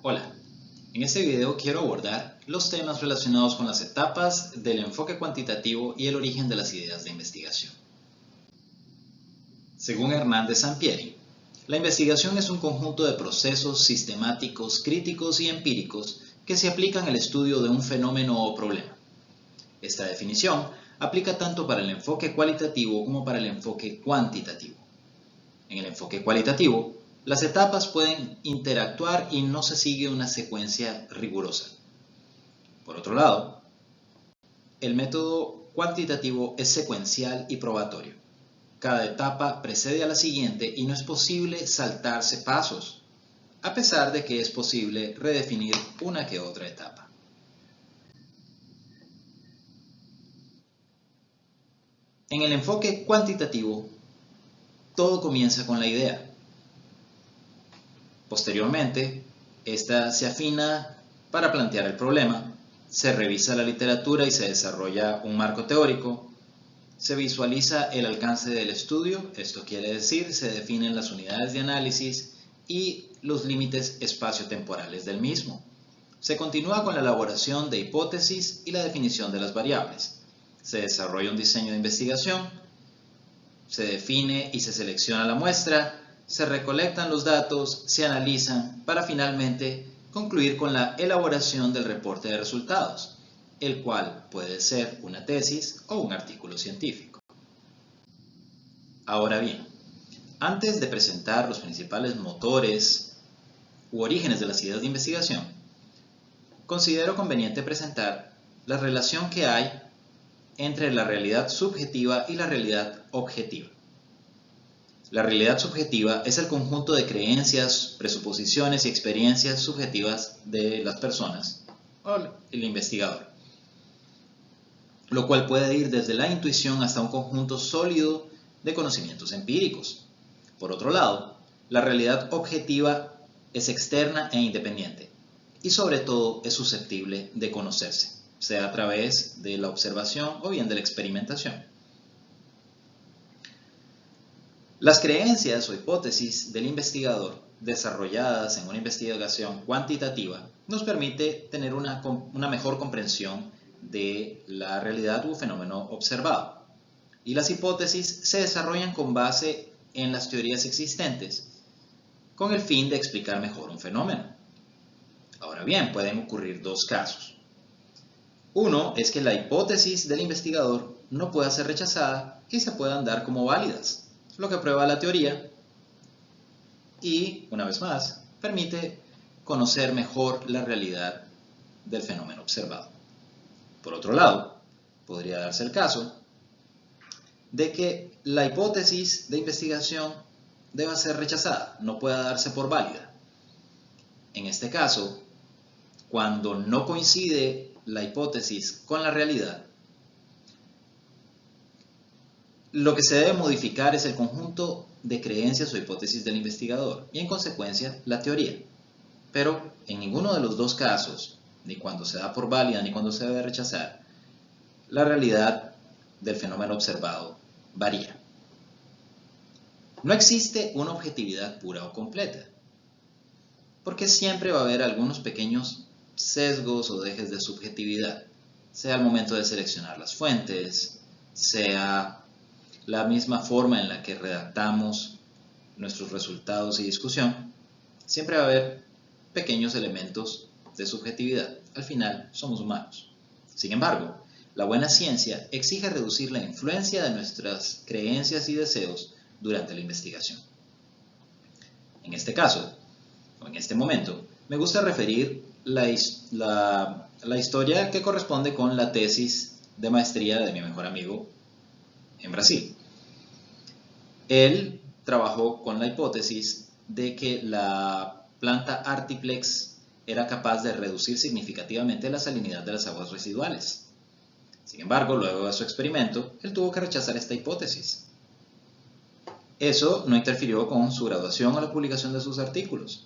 Hola, en este video quiero abordar los temas relacionados con las etapas del enfoque cuantitativo y el origen de las ideas de investigación. Según Hernández Sampieri, la investigación es un conjunto de procesos sistemáticos, críticos y empíricos que se aplican al estudio de un fenómeno o problema. Esta definición aplica tanto para el enfoque cualitativo como para el enfoque cuantitativo. En el enfoque cualitativo, las etapas pueden interactuar y no se sigue una secuencia rigurosa. Por otro lado, el método cuantitativo es secuencial y probatorio. Cada etapa precede a la siguiente y no es posible saltarse pasos, a pesar de que es posible redefinir una que otra etapa. En el enfoque cuantitativo, todo comienza con la idea. Posteriormente, esta se afina para plantear el problema, se revisa la literatura y se desarrolla un marco teórico, se visualiza el alcance del estudio, esto quiere decir, se definen las unidades de análisis y los límites espaciotemporales del mismo. Se continúa con la elaboración de hipótesis y la definición de las variables. Se desarrolla un diseño de investigación, se define y se selecciona la muestra, se recolectan los datos, se analizan para finalmente concluir con la elaboración del reporte de resultados, el cual puede ser una tesis o un artículo científico. Ahora bien, antes de presentar los principales motores u orígenes de las ideas de investigación, considero conveniente presentar la relación que hay entre la realidad subjetiva y la realidad objetiva. La realidad subjetiva es el conjunto de creencias, presuposiciones y experiencias subjetivas de las personas o el investigador, lo cual puede ir desde la intuición hasta un conjunto sólido de conocimientos empíricos. Por otro lado, la realidad objetiva es externa e independiente y sobre todo es susceptible de conocerse, sea a través de la observación o bien de la experimentación. Las creencias o hipótesis del investigador desarrolladas en una investigación cuantitativa nos permite tener una mejor comprensión de la realidad u fenómeno observado. Y las hipótesis se desarrollan con base en las teorías existentes, con el fin de explicar mejor un fenómeno. Ahora bien, pueden ocurrir dos casos. Uno es que la hipótesis del investigador no pueda ser rechazada y se puedan dar como válidas, lo que prueba la teoría y, una vez más, permite conocer mejor la realidad del fenómeno observado. Por otro lado, podría darse el caso de que la hipótesis de investigación deba ser rechazada, no pueda darse por válida. En este caso, cuando no coincide la hipótesis con la realidad, lo que se debe modificar es el conjunto de creencias o hipótesis del investigador y en consecuencia la teoría. Pero en ninguno de los dos casos, ni cuando se da por válida ni cuando se debe rechazar, la realidad del fenómeno observado varía. No existe una objetividad pura o completa, porque siempre va a haber algunos pequeños sesgos o dejes de subjetividad, sea al momento de seleccionar las fuentes, sea la misma forma en la que redactamos nuestros resultados y discusión, siempre va a haber pequeños elementos de subjetividad. Al final, somos humanos. Sin embargo, la buena ciencia exige reducir la influencia de nuestras creencias y deseos durante la investigación. En este caso, o en este momento, me gusta referir la historia que corresponde con la tesis de maestría de mi mejor amigo en Brasil. Él trabajó con la hipótesis de que la planta Artiplex era capaz de reducir significativamente la salinidad de las aguas residuales. Sin embargo, luego de su experimento, él tuvo que rechazar esta hipótesis. Eso no interfirió con su graduación o la publicación de sus artículos.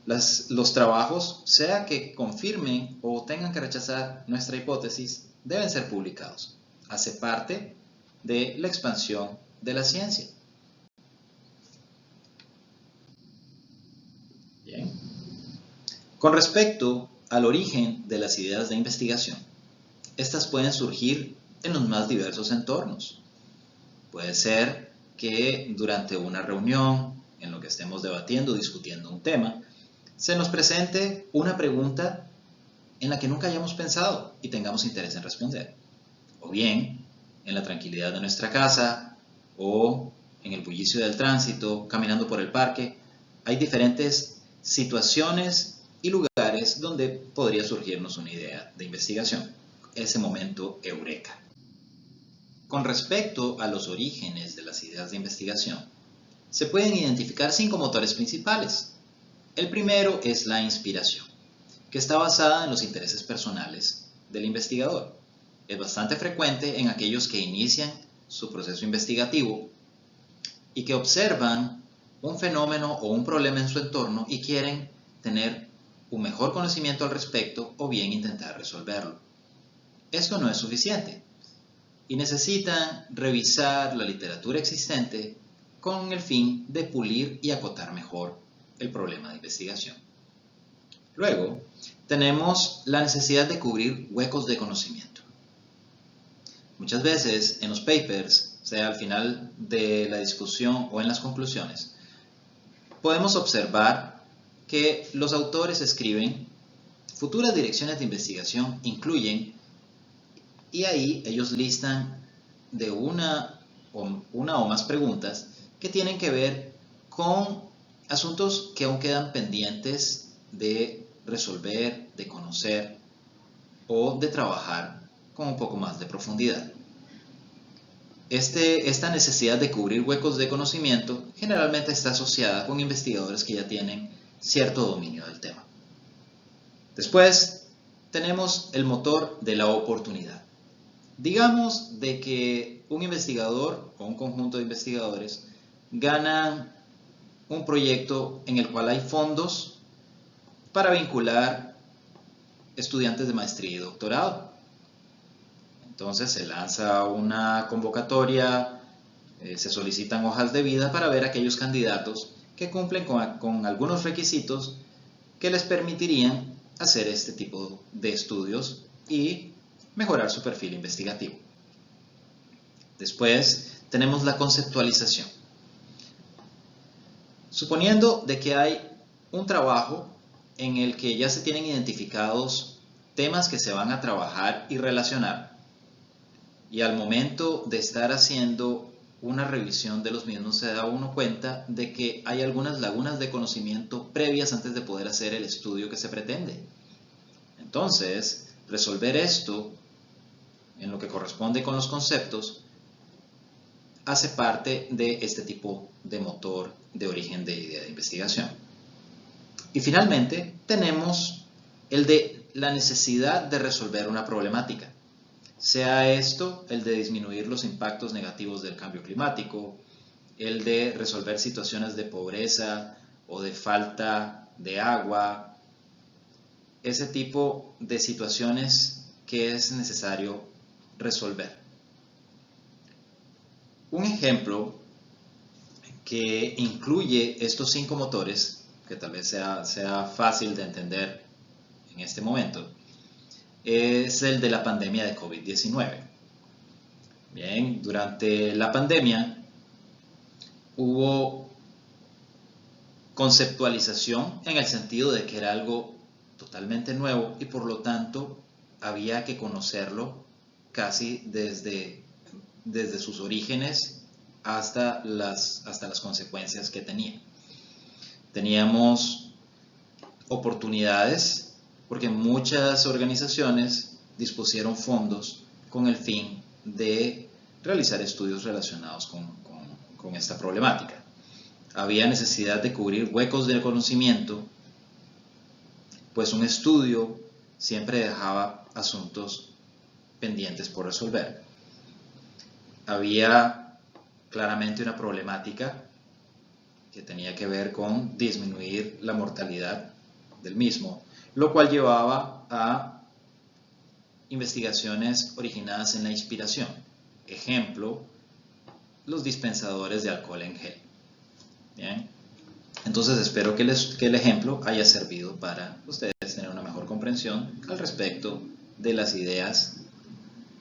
Los trabajos, sea que confirmen o tengan que rechazar nuestra hipótesis, deben ser publicados. Hace parte de la expansión de la ciencia. Bien. Con respecto al origen de las ideas de investigación, estas pueden surgir en los más diversos entornos. Puede ser que durante una reunión, en lo que estemos debatiendo, discutiendo un tema, se nos presente una pregunta en la que nunca hayamos pensado y tengamos interés en responder. O bien, en la tranquilidad de nuestra casa o en el bullicio del tránsito, caminando por el parque, hay diferentes situaciones y lugares donde podría surgirnos una idea de investigación. Ese momento eureka. Con respecto a los orígenes de las ideas de investigación, se pueden identificar 5 motores principales. El primero es la inspiración, que está basada en los intereses personales del investigador. Es bastante frecuente en aquellos que inician su proceso investigativo y que observan un fenómeno o un problema en su entorno y quieren tener un mejor conocimiento al respecto o bien intentar resolverlo. Esto no es suficiente y necesitan revisar la literatura existente con el fin de pulir y acotar mejor el problema de investigación. Luego, tenemos la necesidad de cubrir huecos de conocimiento. Muchas veces en los papers, sea al final de la discusión o en las conclusiones, podemos observar que los autores escriben futuras direcciones de investigación incluyen, y ahí ellos listan de una o más preguntas que tienen que ver con asuntos que aún quedan pendientes de resolver, de conocer o de trabajar con un poco más de profundidad. Esta necesidad de cubrir huecos de conocimiento generalmente está asociada con investigadores que ya tienen cierto dominio del tema. Después tenemos el motor de la oportunidad. Digamos de que un investigador o un conjunto de investigadores ganan un proyecto en el cual hay fondos para vincular estudiantes de maestría y doctorado. Entonces se lanza una convocatoria, se solicitan hojas de vida para ver aquellos candidatos que cumplen con algunos requisitos que les permitirían hacer este tipo de estudios y mejorar su perfil investigativo. Después tenemos la conceptualización. Suponiendo de que hay un trabajo en el que ya se tienen identificados temas que se van a trabajar y relacionar, y al momento de estar haciendo una revisión de los mismos se da uno cuenta de que hay algunas lagunas de conocimiento previas antes de poder hacer el estudio que se pretende. Entonces, resolver esto en lo que corresponde con los conceptos hace parte de este tipo de motor de origen de idea de investigación. Y finalmente tenemos el de la necesidad de resolver una problemática, sea esto el de disminuir los impactos negativos del cambio climático, el de resolver situaciones de pobreza o de falta de agua, ese tipo de situaciones que es necesario resolver. Un ejemplo que incluye estos 5 motores, que tal vez sea fácil de entender en este momento, es el de la pandemia de COVID-19. Bien, durante la pandemia hubo conceptualización en el sentido de que era algo totalmente nuevo y por lo tanto había que conocerlo casi desde sus orígenes hasta las consecuencias que tenía. Teníamos oportunidades porque muchas organizaciones dispusieron fondos con el fin de realizar estudios relacionados con esta problemática. Había necesidad de cubrir huecos del conocimiento, pues un estudio siempre dejaba asuntos pendientes por resolver. Había claramente una problemática que tenía que ver con disminuir la mortalidad del mismo, lo cual llevaba a investigaciones originadas en la inspiración. Ejemplo, los dispensadores de alcohol en gel. Bien. Entonces espero que el ejemplo haya servido para ustedes tener una mejor comprensión al respecto de las ideas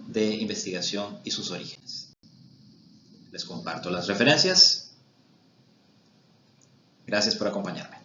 de investigación y sus orígenes. Les comparto las referencias. Gracias por acompañarme.